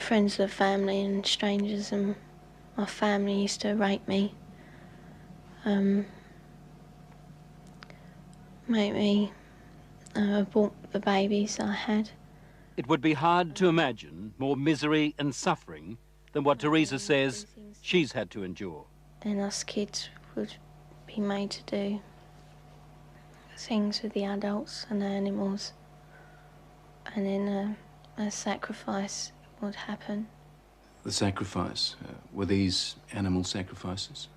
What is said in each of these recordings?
friends of the family and strangers, and my family used to rape me, make me abort the babies I had. It would be hard to imagine more misery and suffering than what Teresa says she's had to endure. And us kids would be made to do things with the adults and the animals, and then a sacrifice would happen. The sacrifice, were these animal sacrifices?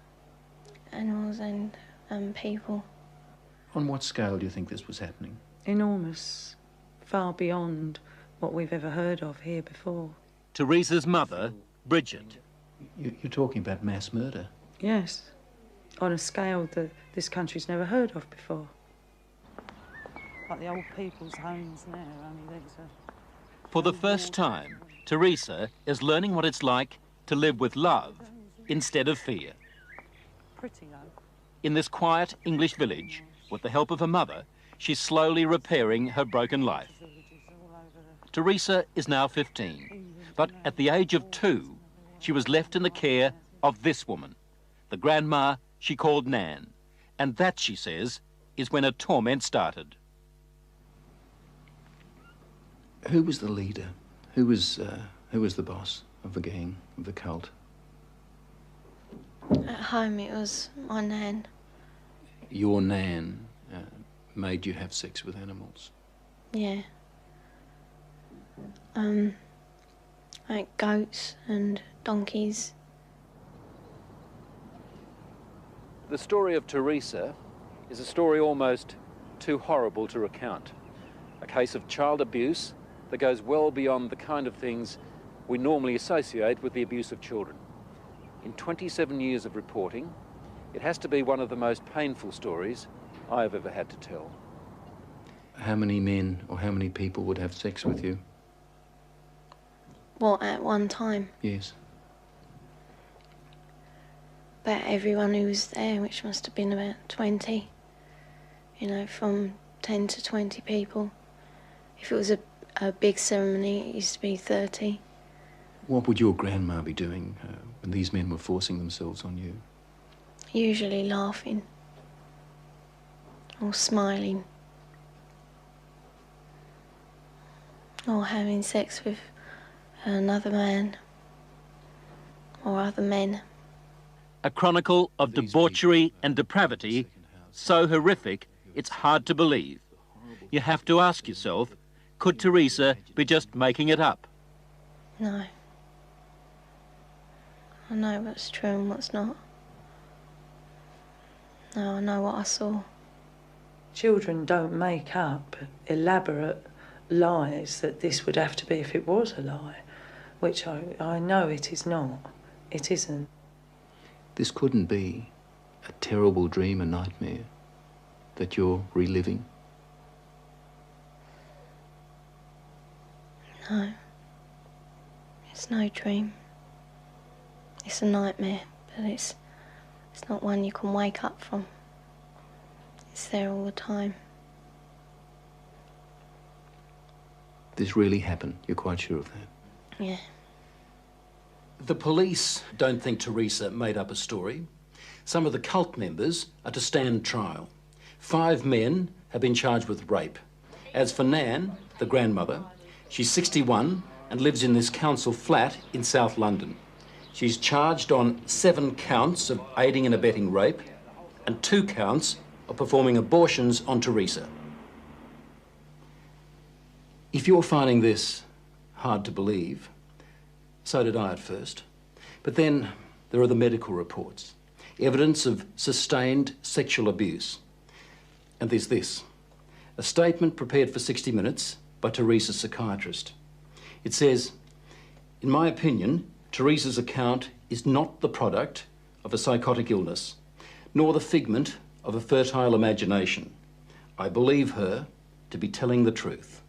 Animals and people. On what scale do you think this was happening? Enormous, far beyond what we've ever heard of here before. Teresa's mother, Bridget. You're talking about mass murder? Yes, on a scale that this country's never heard of before. Like the old people's homes now, only these are... For the first time, Teresa is learning what it's like to live with love instead of fear. Pretty though. In this quiet English village, with the help of her mother, she's slowly repairing her broken life. Teresa is now 15, but at the age of 2, she was left in the care of this woman, the grandma she called Nan, and that, she says, is when her torment started. Who was the leader? Who was the boss of the gang, of the cult? At home it was my Nan. Your Nan made you have sex with animals? Yeah. Like goats and donkeys. The story of Teresa is a story almost too horrible to recount. A case of child abuse that goes well beyond the kind of things we normally associate with the abuse of children. In 27 years of reporting, it has to be one of the most painful stories I have ever had to tell. How many men or how many people would have sex with you? What, at one time? Yes. About everyone who was there, which must have been about 20. You know, from 10 to 20 people. If it was a big ceremony, it used to be 30. What would your grandma be doing when these men were forcing themselves on you? Usually laughing. Or smiling. Or having sex with another man. Or other men. A chronicle of debauchery and depravity so horrific it's hard to believe. You have to ask yourself, could Teresa be just making it up? No. I know what's true and what's not. No, I know what I saw. Children don't make up elaborate lies that this would have to be if it was a lie, which I know it is not. It isn't. This couldn't be a terrible dream, a nightmare that you're reliving? No. It's no dream. It's a nightmare, but it's not one you can wake up from. It's there all the time. This really happened, you're quite sure of that? Yeah. The police don't think Teresa made up a story. Some of the cult members are to stand trial. 5 men have been charged with rape. As for Nan, the grandmother, she's 61 and lives in this council flat in South London. She's charged on 7 counts of aiding and abetting rape and 2 counts of performing abortions on Teresa. If you're finding this hard to believe, so did I at first. But then there are the medical reports, evidence of sustained sexual abuse. And there's this, a statement prepared for 60 Minutes by Teresa's psychiatrist. It says, in my opinion, Teresa's account is not the product of a psychotic illness, nor the figment of a fertile imagination. I believe her to be telling the truth.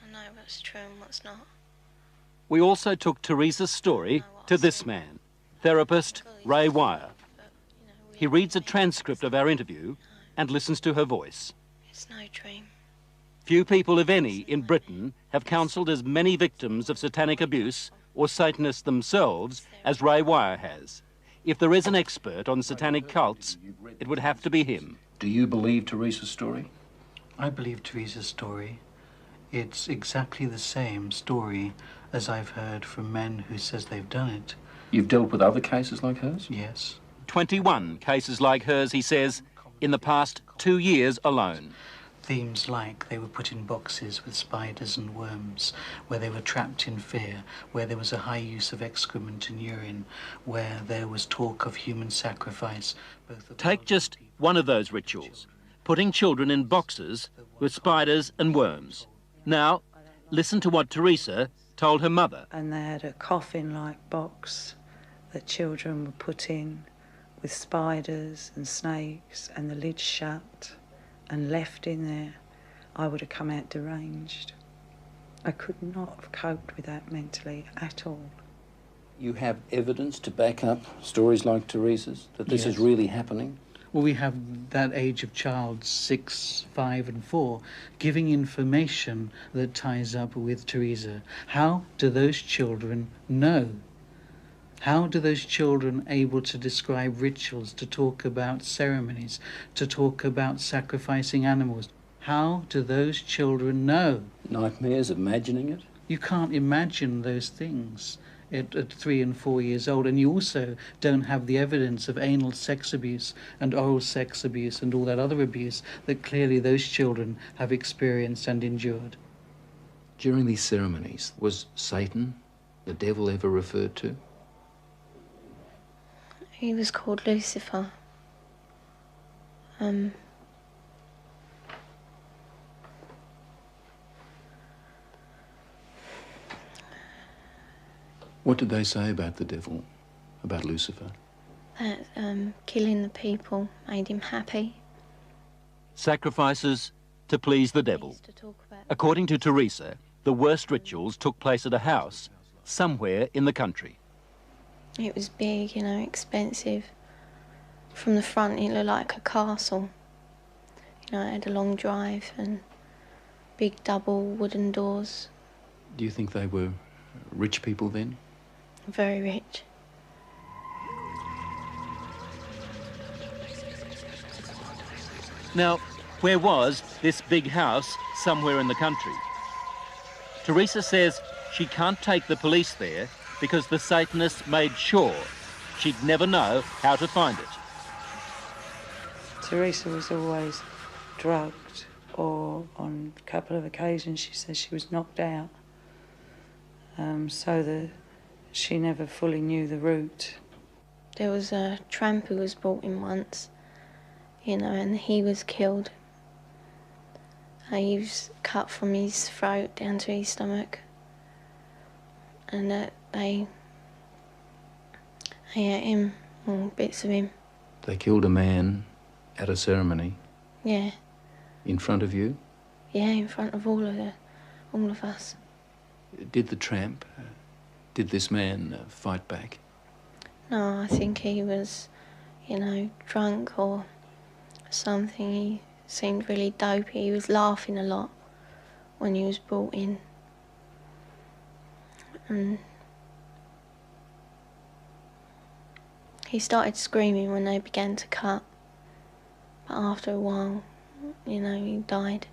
I know what's true and what's not. We also took Teresa's story to this man, therapist Ray Wire. He reads a transcript of our interview and listens to her voice. It's no dream. Few people, if any, in Britain have counselled as many victims of satanic abuse or Satanists themselves as Ray Wire has. If there is an expert on satanic cults, it would have to be him. Do you believe Teresa's story? I believe Teresa's story. It's exactly the same story as I've heard from men who says they've done it. You've dealt with other cases like hers? Yes. 21 cases like hers, he says, in the past 2 years alone. Themes like they were put in boxes with spiders and worms, where they were trapped in fear, where there was a high use of excrement and urine, where there was talk of human sacrifice. Take just one of those rituals, putting children in boxes with spiders and worms. Now, listen to what Teresa told her mother. And they had a coffin-like box that children were put in with spiders and snakes and the lid shut and left in there. I would have come out deranged. I could not have coped with that mentally at all. You have evidence to back up stories like Teresa's, that this is really happening? Well, we have that age of child, 6, 5 and 4, giving information that ties up with Teresa. How do those children know? How do those children able to describe rituals, to talk about ceremonies, to talk about sacrificing animals? How do those children know? Nightmares, imagining it? You can't imagine those things at 3 and 4 years old, and you also don't have the evidence of anal sex abuse and oral sex abuse and all that other abuse that clearly those children have experienced and endured. During these ceremonies, was Satan, the devil, ever referred to? He was called Lucifer. What did they say about the devil, about Lucifer? That killing the people made him happy. Sacrifices to please the devil. According to Teresa, the worst rituals took place at a house somewhere in the country. It was big, you know, expensive. From the front it looked like a castle. You know, it had a long drive and big double wooden doors. Do you think they were rich people then? Very rich. Now, where was this big house somewhere in the country? Teresa says she can't take the police there because the Satanists made sure she'd never know how to find it. Teresa was always drugged, or on a couple of occasions she says she was knocked out, so that she never fully knew the route. There was a tramp who was brought in once, you know, and he was killed. He was cut from his throat down to his stomach, and they ate him, or bits of him. They killed a man at a ceremony? Yeah. In front of you? Yeah, in front of all of us. Did the tramp, did this man fight back? No, I think he was, you know, drunk or something. He seemed really dopey. He was laughing a lot when he was brought in. And he started screaming when they began to cut. But after a while, you know, he died.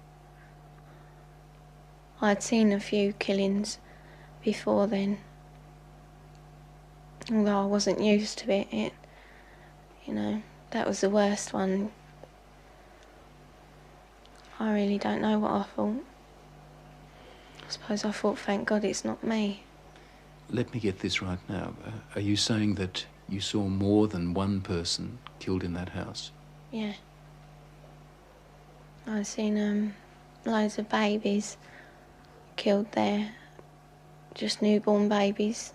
I'd seen a few killings before then. Although I wasn't used to it, you know, that was the worst one. I really don't know what I thought. I suppose I thought, thank God it's not me. Let me get this right now. Are you saying that you saw more than one person killed in that house? Yeah. I've seen loads of babies killed there, just newborn babies,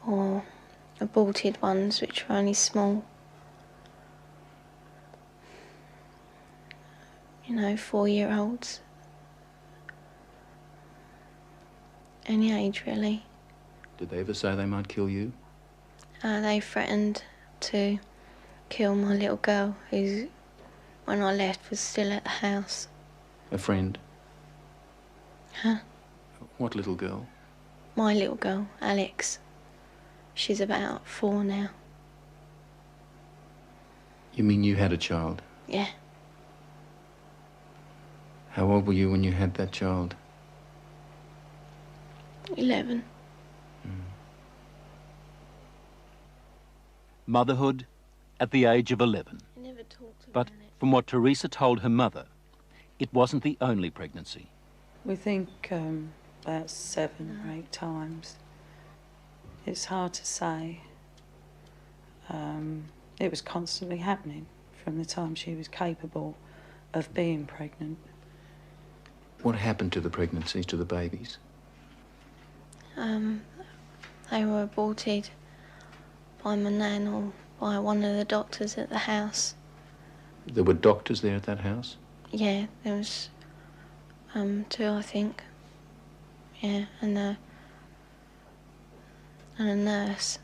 or aborted ones which were only small. You know, 4-year-olds. Any age, really. Did they ever say they might kill you? They threatened to kill my little girl, who, when I left, was still at the house. A friend? Huh? What little girl? My little girl, Alex. She's about 4 now. You mean you had a child? Yeah. How old were you when you had that child? 11. Motherhood at the age of 11. I never talked about But it. from what Teresa told her mother, it wasn't the only pregnancy. We think about 7 or 8 times. It's hard to say. It was constantly happening from the time she was capable of being pregnant. What happened to the pregnancies, to the babies? They were aborted by my nan or by one of the doctors at the house. There were doctors there at that house? Yeah, there was 2, I think. Yeah, and a nurse.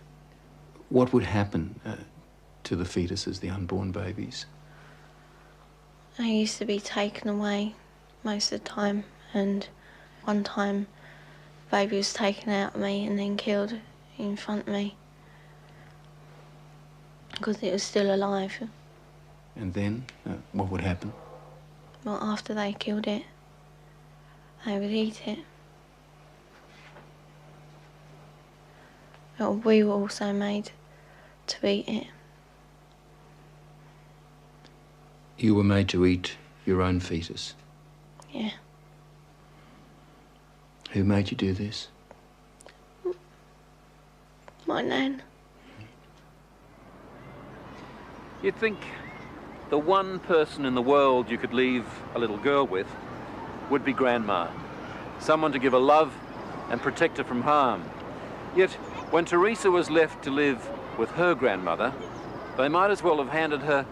What would happen to the fetuses, the unborn babies? They used to be taken away most of the time, and one time the baby was taken out of me and then killed in front of me because it was still alive. And then, what would happen? Well, after they killed it, they would eat it. Well, we were also made to eat it. You were made to eat your own fetus. Yeah. Who made you do this? My nan. You'd think the one person in the world you could leave a little girl with would be Grandma. Someone to give her love and protect her from harm. Yet, when Teresa was left to live with her grandmother, they might as well have handed her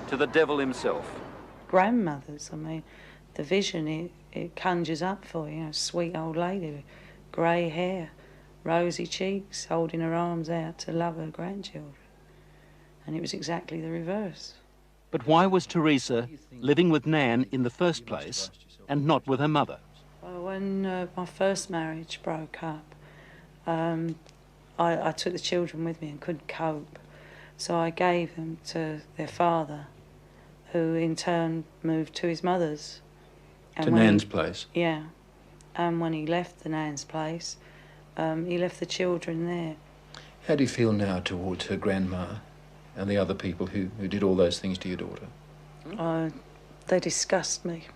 to the devil himself. Grandmothers, I mean, the vision it conjures up for you, a sweet old lady with grey hair, rosy cheeks, holding her arms out to love her grandchildren. And it was exactly the reverse. But why was Teresa living with Nan in the first place and not with her mother? Well, when my first marriage broke up, I took the children with me and couldn't cope. So I gave them to their father, who in turn moved to his mother's. And To when Nan's place? Yeah. And when he left the Nan's place, he left the children there. How do you feel now towards her grandma and the other people who did all those things to your daughter? They disgust me.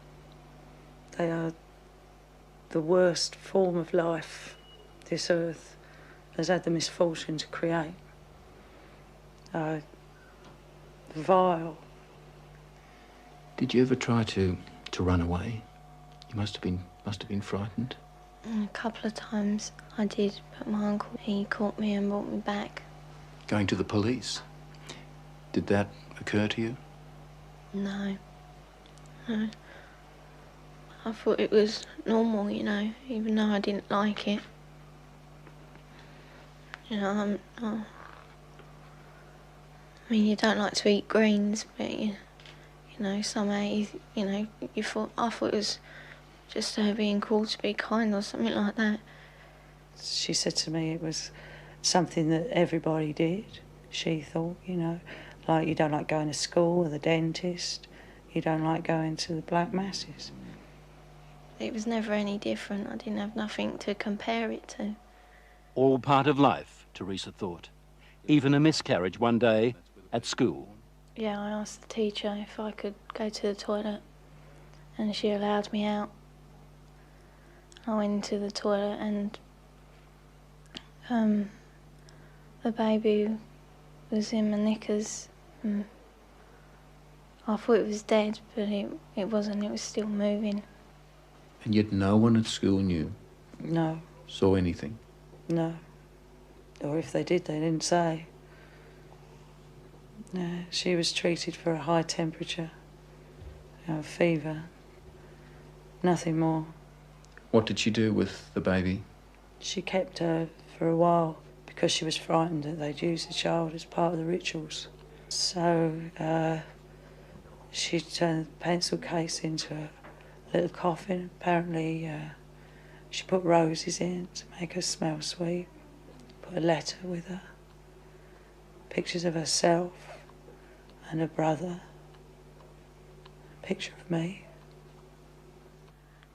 They are the worst form of life this earth has had the misfortune to create. Vile. Did you ever try to run away? You must have been frightened. A couple of times I did, but my uncle, he caught me and brought me back. Going to the police? Did that occur to you? No. No. I thought it was normal, you know, even though I didn't like it. You know, I mean, you don't like to eat greens, but you know, somehow, I thought it was just her being called to be kind or something like that. She said to me it was something that everybody did, she thought, you know, like you don't like going to school or the dentist, you don't like going to the black masses. It was never any different. I didn't have nothing to compare it to. All part of life, Teresa thought. Even a miscarriage one day at school. Yeah, I asked the teacher if I could go to the toilet, and she allowed me out. I went into the toilet and the baby was in my knickers. I thought it was dead, but it wasn't. It was still moving. And yet no one at school knew? No. Saw anything? No. Or if they did, they didn't say. No, she was treated for a high temperature, fever, nothing more. What did she do with the baby? She kept her for a while because she was frightened that they'd use the child as part of the rituals. So she turned the pencil case into a little coffin. Apparently she put roses in to make her smell sweet. Put a letter with her. Pictures of herself and her brother. A picture of me.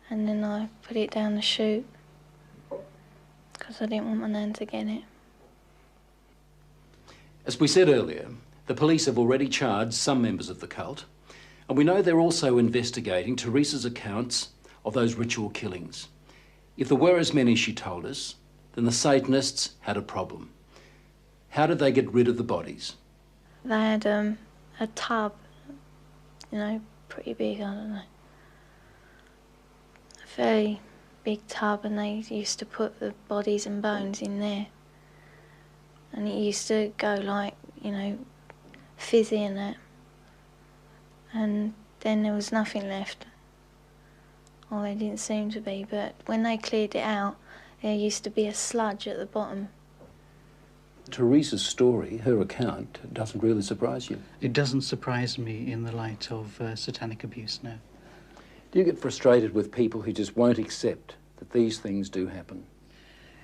And then I put it down the chute because I didn't want my nan to get it. As we said earlier, the police have already charged some members of the cult, and we know they're also investigating Teresa's accounts of those ritual killings. If there were as many as she told us, then the Satanists had a problem. How did they get rid of the bodies? They had a tub, pretty big, I don't know. A very big tub, and they used to put the bodies and bones in there. And it used to go like, fizzy and that. And then there was nothing left. Well, there didn't seem to be, but when they cleared it out, there used to be a sludge at the bottom. Teresa's story, her account, doesn't really surprise you. It doesn't surprise me in the light of satanic abuse, no. Do you get frustrated with people who just won't accept that these things do happen?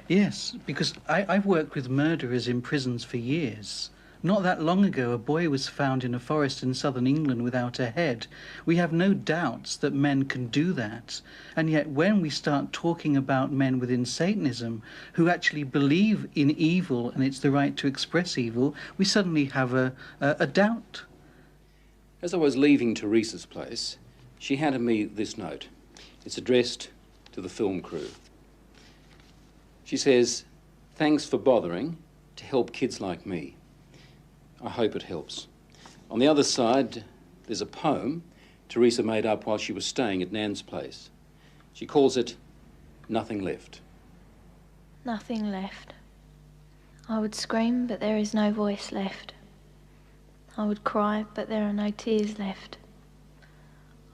Yes, because I've worked with murderers in prisons for years. Not that long ago, a boy was found in a forest in southern England without a head. We have no doubts that men can do that. And yet when we start talking about men within Satanism who actually believe in evil and it's the right to express evil, we suddenly have a doubt. As I was leaving Teresa's place, she handed me this note. It's addressed to the film crew. She says, "Thanks for bothering to help kids like me. I hope it helps." On the other side, there's a poem Teresa made up while she was staying at Nan's place. She calls it Nothing Left. Nothing left. I would scream, but there is no voice left. I would cry, but there are no tears left.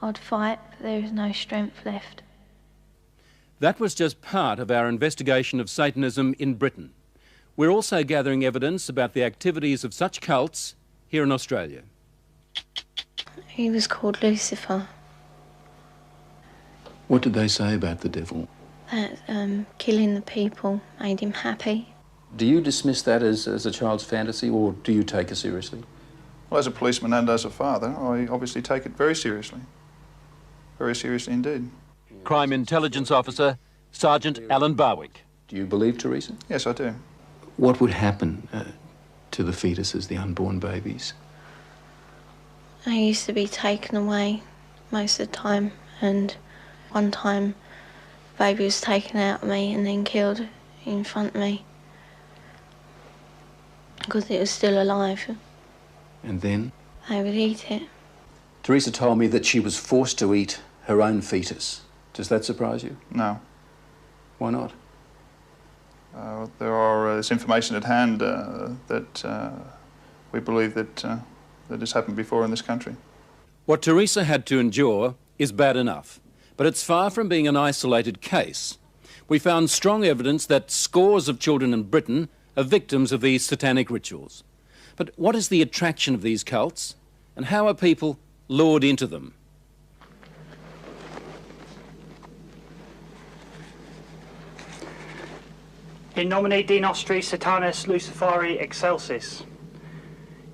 I'd fight, but there is no strength left. That was just part of our investigation of Satanism in Britain. We're also gathering evidence about the activities of such cults here in Australia. He was called Lucifer. What did they say about the devil? That killing the people made him happy. Do you dismiss that as a child's fantasy, or do you take it seriously? Well, as a policeman and as a father, I obviously take it very seriously. Very seriously indeed. Crime Intelligence Officer, Sergeant Alan Barwick. Do you believe Teresa? Yes, I do. What would happen to the fetuses, the unborn babies? They used to be taken away most of the time, and one time baby was taken out of me and then killed in front of me because it was still alive. And then? They would eat it. Teresa told me that she was forced to eat her own fetus. Does that surprise you? No. Why not? There's information at hand that we believe that has happened before in this country. What Teresa had to endure is bad enough, but it's far from being an isolated case. We found strong evidence that scores of children in Britain are victims of these satanic rituals. But what is the attraction of these cults, and how are people lured into them? In nomine Dei Nostri Satanis Luciferi Excelsis.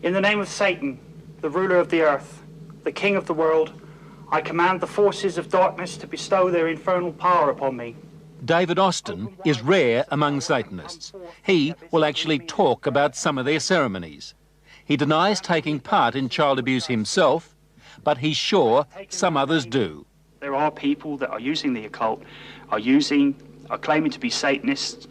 In the name of Satan, the ruler of the earth, the king of the world, I command the forces of darkness to bestow their infernal power upon me. David Austin is rare among Satanists. He will actually talk about some of their ceremonies. He denies taking part in child abuse himself, but he's sure some others do. There are people that are using the occult, are claiming to be Satanists,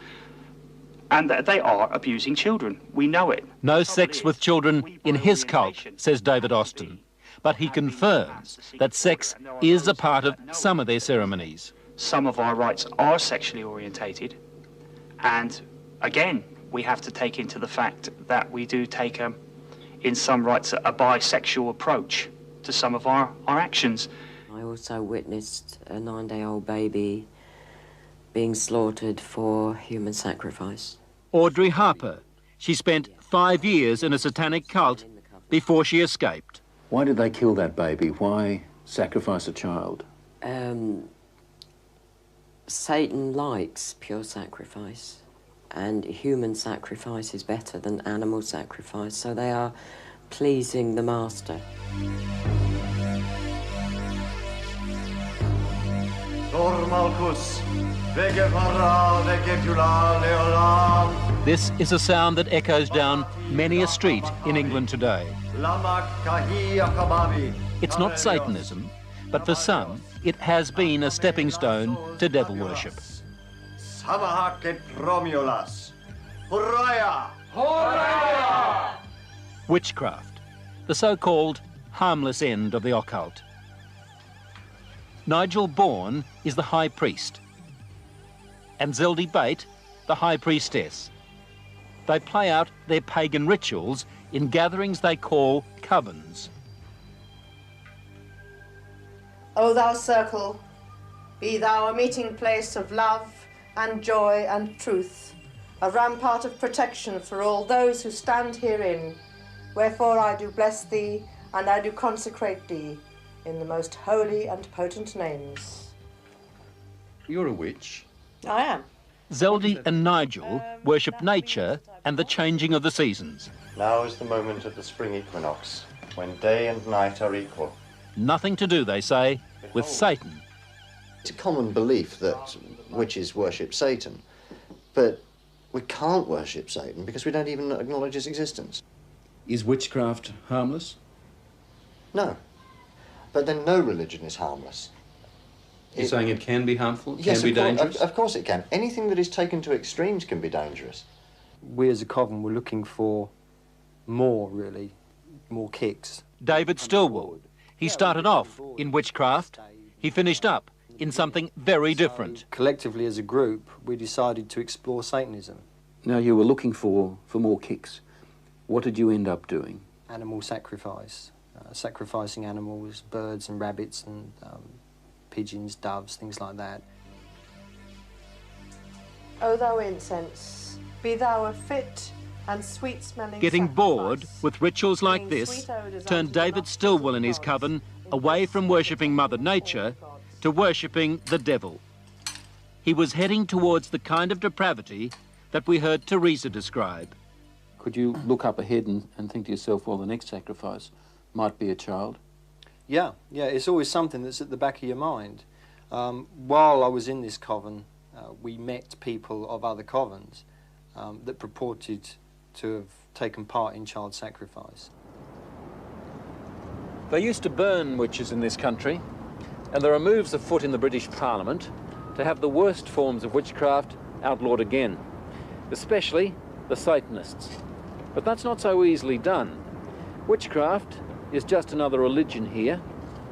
and that they are abusing children. We know it. No sex with children in his cult, says David Austin. But he confirms that sex is a part of some of their ceremonies. Some of our rites are sexually orientated, and again, we have to take into the fact that we do take, in some rites, a bisexual approach to some of our actions. I also witnessed a 9-day-old baby being slaughtered for human sacrifice. Audrey Harper. She spent 5 years in a satanic cult before she escaped. Why did they kill that baby? Why sacrifice a child? Satan likes pure sacrifice, and human sacrifice is better than animal sacrifice, so they are pleasing the master. This is a sound that echoes down many a street in England today. It's not Satanism, but for some, it has been a stepping stone to devil worship. Witchcraft, the so-called harmless end of the occult. Nigel Bourne is the high priest, and Zeldy Bate, the high priestess. They play out their pagan rituals in gatherings they call covens. O thou circle, be thou a meeting place of love and joy and truth, a rampart of protection for all those who stand herein. Wherefore I do bless thee, and I do consecrate thee, in the most holy and potent names. You're a witch. I am. Zeldy and Nigel worship nature and the changing of the seasons. Now is the moment of the spring equinox, when day and night are equal. Nothing to do, they say, with Satan. It's a common belief that witches worship Satan, but we can't worship Satan because we don't even acknowledge his existence. Is witchcraft harmless? No. But then no religion is harmless. You're saying it can be harmful? Yes, can be dangerous? Of course it can. Anything that is taken to extremes can be dangerous. We as a coven were looking for more, really, more kicks. David Stillwell. He started off in witchcraft. He finished up in something very different. Collectively as a group, we decided to explore Satanism. Now, you were looking for more kicks. What did you end up doing? Animal sacrifice. Sacrificing animals, birds and rabbits and pigeons, doves, things like that. O thou incense, be thou a fit and sweet-smelling Getting bored sacrifice, with rituals like bringing this sweet odours turned unto the David nostrils Stillwell of and his gods, coven in away place from of worshipping Mother all Nature gods. to worshipping the devil. He was heading towards the kind of depravity that we heard Teresa describe. Could you look up ahead and think to yourself, well, the next sacrifice might be a child? Yeah, it's always something that's at the back of your mind. While I was in this coven, we met people of other covens that purported to have taken part in child sacrifice. They used to burn witches in this country, and there are moves afoot in the British Parliament to have the worst forms of witchcraft outlawed again, especially the Satanists. But that's not so easily done. Witchcraft is just another religion here,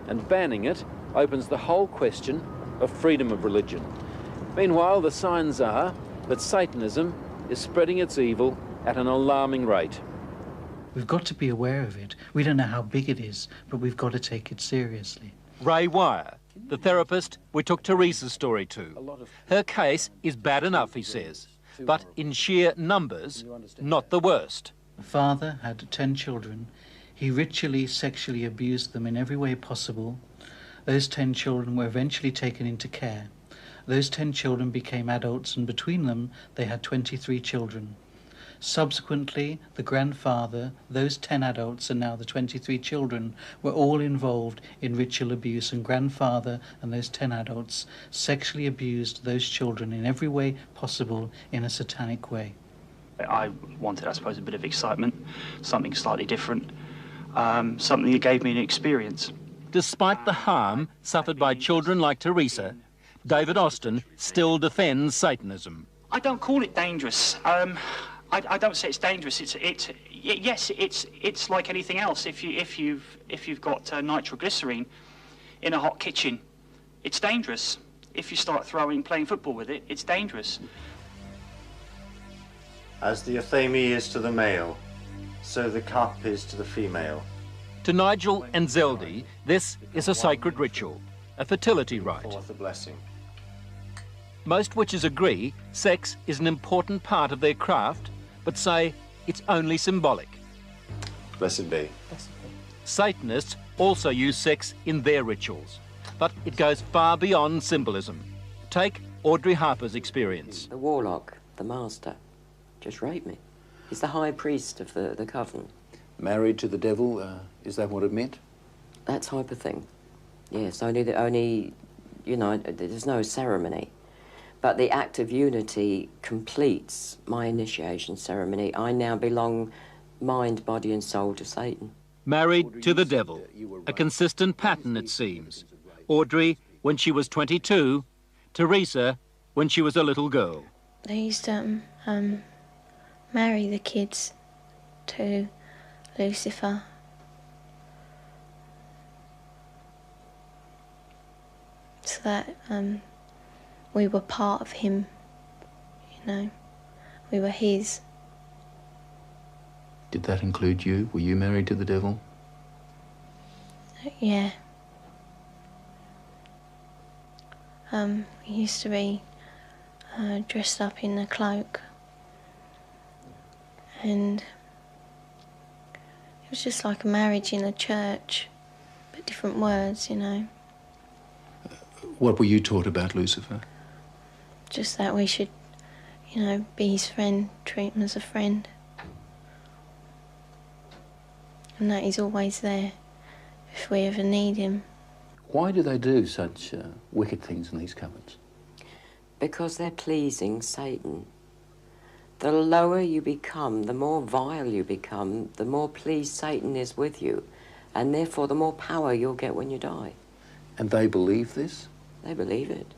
and banning it opens the whole question of freedom of religion. Meanwhile, the signs are that Satanism is spreading its evil at an alarming rate. We've got to be aware of it. We don't know how big it is, but we've got to take it seriously. Ray Wire, the therapist we took Teresa's story to. Her case is bad enough, he says, but in sheer numbers, not the worst. The father had 10 children. He ritually, sexually abused them in every way possible. Those 10 children were eventually taken into care. Those 10 children became adults, and between them they had 23 children. Subsequently, the grandfather, those 10 adults and now the 23 children were all involved in ritual abuse, and grandfather and those 10 adults sexually abused those children in every way possible in a satanic way. I wanted, I suppose, a bit of excitement, something slightly different, something that gave me an experience. Despite the harm suffered by children like Teresa, David Austin still defends Satanism. I don't call it dangerous. I don't say it's dangerous. Yes, it's like anything else. If you've got nitroglycerine in a hot kitchen, it's dangerous. If you start playing football with it, it's dangerous. As the athame is to the male, so the cup is to the female. To Nigel and Zeldy, this is a sacred ritual, a fertility rite. Forth a blessing. Most witches agree sex is an important part of their craft, but say it's only symbolic. Blessed be. Satanists also use sex in their rituals. But it goes far beyond symbolism. Take Audrey Harper's experience. The warlock, the master, just raped me. He's the high priest of the coven. Married to the devil, is that what it meant? That type of thing. Yes, only, you know, there's no ceremony. But the act of unity completes my initiation ceremony. I now belong mind, body and soul to Satan. Married to the devil. A consistent pattern, it seems. Audrey when she was 22, Teresa when she was a little girl. They used to marry the kids to Lucifer. So that we were part of him, you know, we were his. Did that include you? Were you married to the devil? Yeah. We used to be dressed up in a cloak, and it was just like a marriage in a church, but different words, you know. What were you taught about Lucifer? Just that we should, you know, be his friend, treat him as a friend. And that he's always there if we ever need him. Why do they do such wicked things in these covens? Because they're pleasing Satan. The lower you become, the more vile you become, the more pleased Satan is with you, and therefore the more power you'll get when you die. And they believe this? They believe it.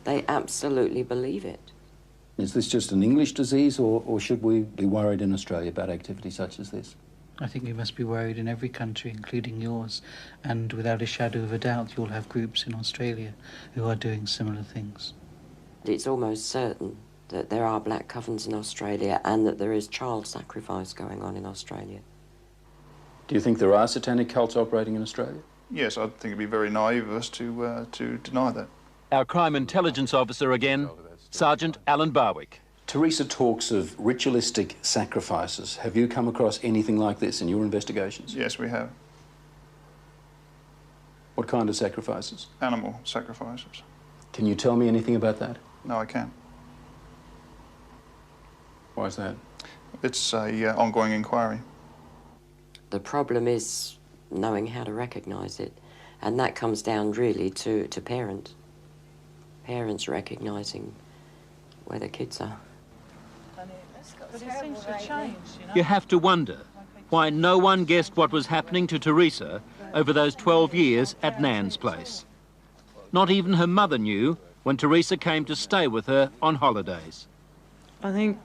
They absolutely believe it. Is this just an English disease, or should we be worried in Australia about activity such as this? I think you must be worried in every country, including yours, and without a shadow of a doubt you'll have groups in Australia who are doing similar things. It's almost certain that there are black covens in Australia and that there is child sacrifice going on in Australia. Do you think there are satanic cults operating in Australia? Yes, I think it'd be very naive of us to deny that. Our crime intelligence officer again, Sergeant Alan Barwick. Teresa talks of ritualistic sacrifices. Have you come across anything like this in your investigations? Yes, we have. What kind of sacrifices? Animal sacrifices. Can you tell me anything about that? No, I can't. Why is that? It's a ongoing inquiry. The problem is knowing how to recognise it, and that comes down really to parents. Parents recognising where their kids are. But it seems to change, you know. You have to wonder why no one guessed what was happening to Teresa over those 12 years at Nan's place. Not even her mother knew when Teresa came to stay with her on holidays. I think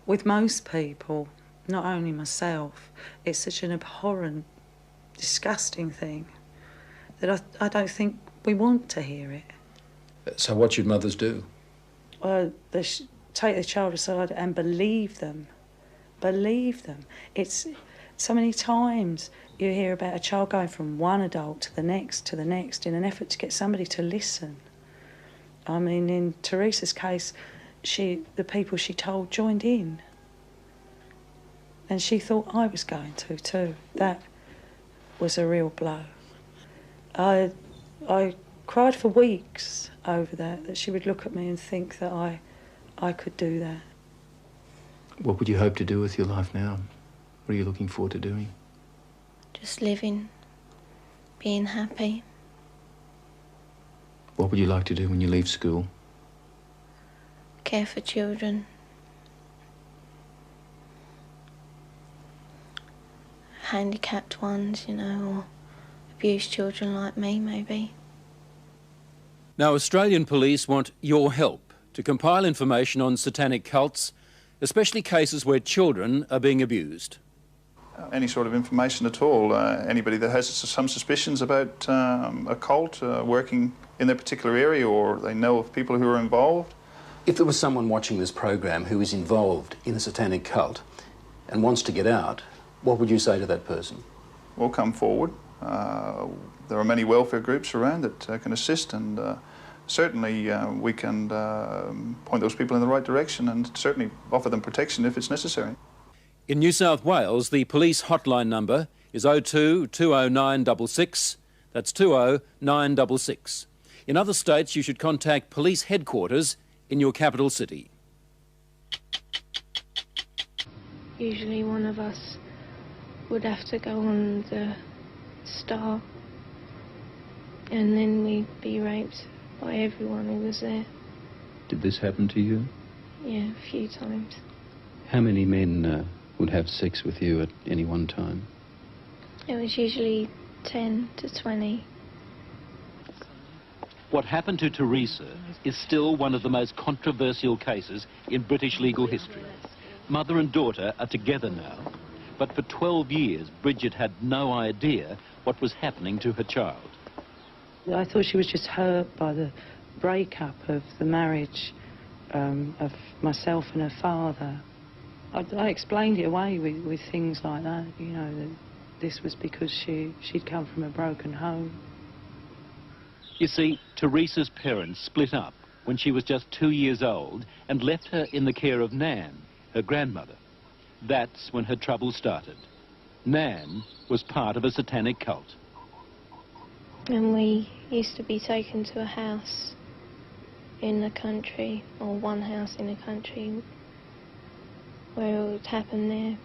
with most people, not only myself, it's such an abhorrent, disgusting thing that I don't think we want to hear it. So what should mothers do? They take the child aside and believe them. Believe them. It's so many times you hear about a child going from one adult to the next in an effort to get somebody to listen. I mean, in Teresa's case, the people she told joined in. And she thought I was going to too. That was a real blow. I cried for weeks over that she would look at me and think that I could do that. What would you hope to do with your life now? What are you looking forward to doing? Just living, being happy. What would you like to do when you leave school? Care for children. Handicapped ones, you know, or abused children like me, maybe. Now, Australian police want your help to compile information on satanic cults, especially cases where children are being abused. Any sort of information at all, anybody that has some suspicions about a cult working in their particular area, or they know of people who are involved. If there was someone watching this program who is involved in a satanic cult and wants to get out, what would you say to that person? Well, come forward. There are many welfare groups around that can assist, and certainly we can point those people in the right direction and certainly offer them protection if it's necessary. In New South Wales, the police hotline number is 02 209 66. That's 20966. In other states, you should contact police headquarters in your capital city. Usually one of us would have to go on the Star, and then we'd be raped by everyone who was there. Did this happen to you? Yeah, a few times. How many men would have sex with you at any one time? It was usually 10 to 20. What happened to Teresa is still one of the most controversial cases in British legal history. Mother and daughter are together now, but for 12 years Bridget had no idea what was happening to her child. I thought she was just hurt by the breakup of the marriage of myself and her father. I explained it away with things like that, you know, that this was because she'd come from a broken home. You see, Teresa's parents split up when she was just 2 years old and left her in the care of Nan, her grandmother. That's when her trouble started. Nan was part of a satanic cult. And we used to be taken to a house in the country, or one house in the country, where it would happen there.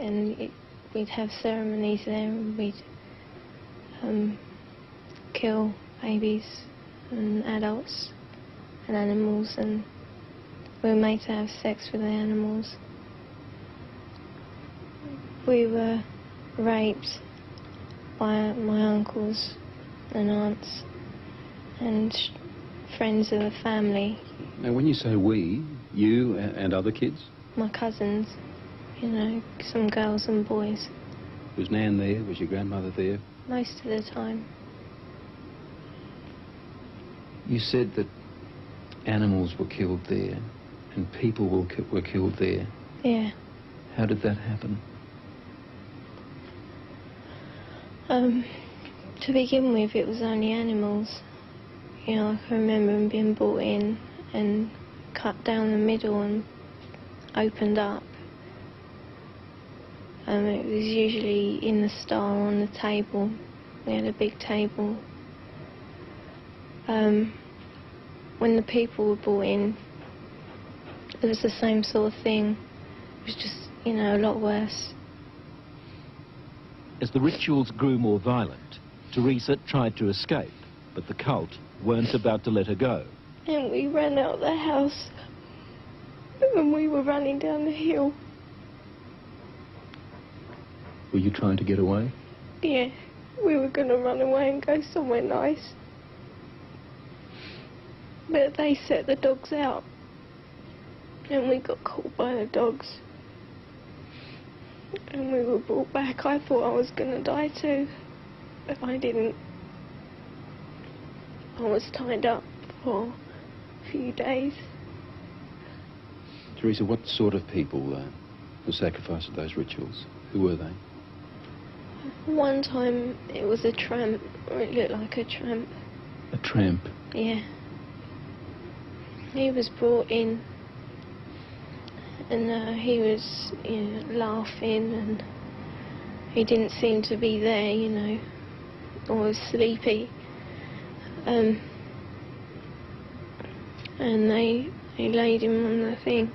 And we'd have ceremonies there, and we'd kill babies and adults and animals, and we were made to have sex with the animals. We were raped by my uncles and aunts and friends of the family. Now, when you say we, you and other kids? My cousins, you know, some girls and boys. Was Nan there? Was your grandmother there? Most of the time. You said that animals were killed there and people were killed there. Yeah. How did that happen? To begin with, it was only animals. You know, I can remember them being brought in and cut down the middle and opened up. It was usually in the Star on the table. We had a big table. When the people were brought in, it was the same sort of thing. It was just, you know, a lot worse. As the rituals grew more violent, Teresa tried to escape, but the cult weren't about to let her go. And we ran out of the house, and we were running down the hill. Were you trying to get away? Yeah, we were going to run away and go somewhere nice. But they set the dogs out, and we got caught by the dogs. And we were brought back. I thought I was going to die too, but I didn't. I was tied up for a few days. Teresa, what sort of people were sacrificed at those rituals? Who were they? One time it was a tramp, or it looked like a tramp. A tramp? Yeah. He was brought in, and he was, you know, laughing, and he didn't seem to be there, you know, or was sleepy. And they laid him on the thing,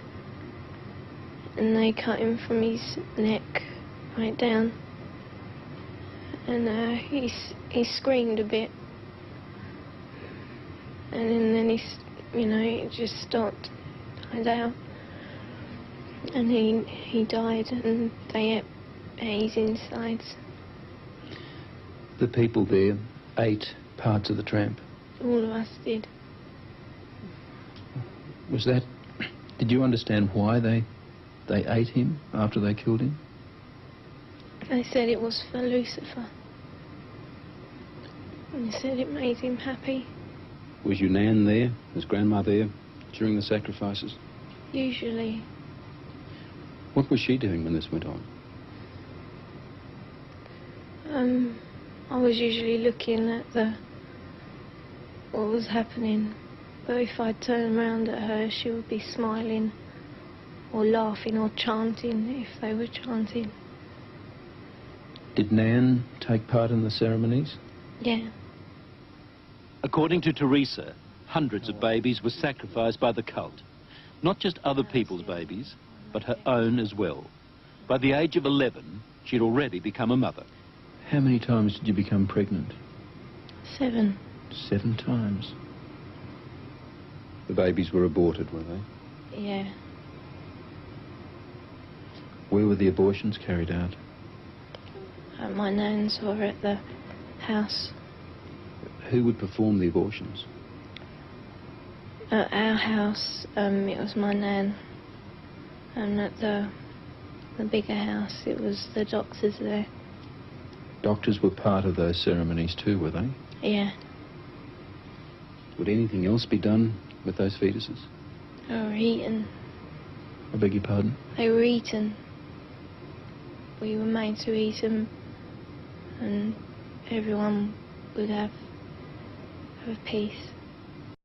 and they cut him from his neck right down, and he screamed a bit, and then you know, it just stopped, died out, and he died, and they ate his insides. The people there ate parts of the tramp? All of us did. Was that... Did you understand why they ate him after they killed him? They said it was for Lucifer. And they said it made him happy. Was your Nan there? Was Grandma there during the sacrifices? Usually. What was she doing when this went on? I was usually looking at what was happening. But if I turned around at her, she would be smiling or laughing or chanting if they were chanting. Did Nan take part in the ceremonies? Yeah. According to Teresa, hundreds of babies were sacrificed by the cult. Not just other people's babies, but her own as well. By the age of 11, she'd already become a mother. How many times did you become pregnant? 7. 7 times. The babies were aborted, were they? Yeah. Where were the abortions carried out? At my nan's or at the house. Who would perform the abortions? At our house, it was my nan. And at the bigger house, it was the doctors there. Doctors were part of those ceremonies too, were they? Yeah. Would anything else be done with those fetuses? They were eaten. I beg your pardon? They were eaten. We were made to eat them, and everyone would have a piece.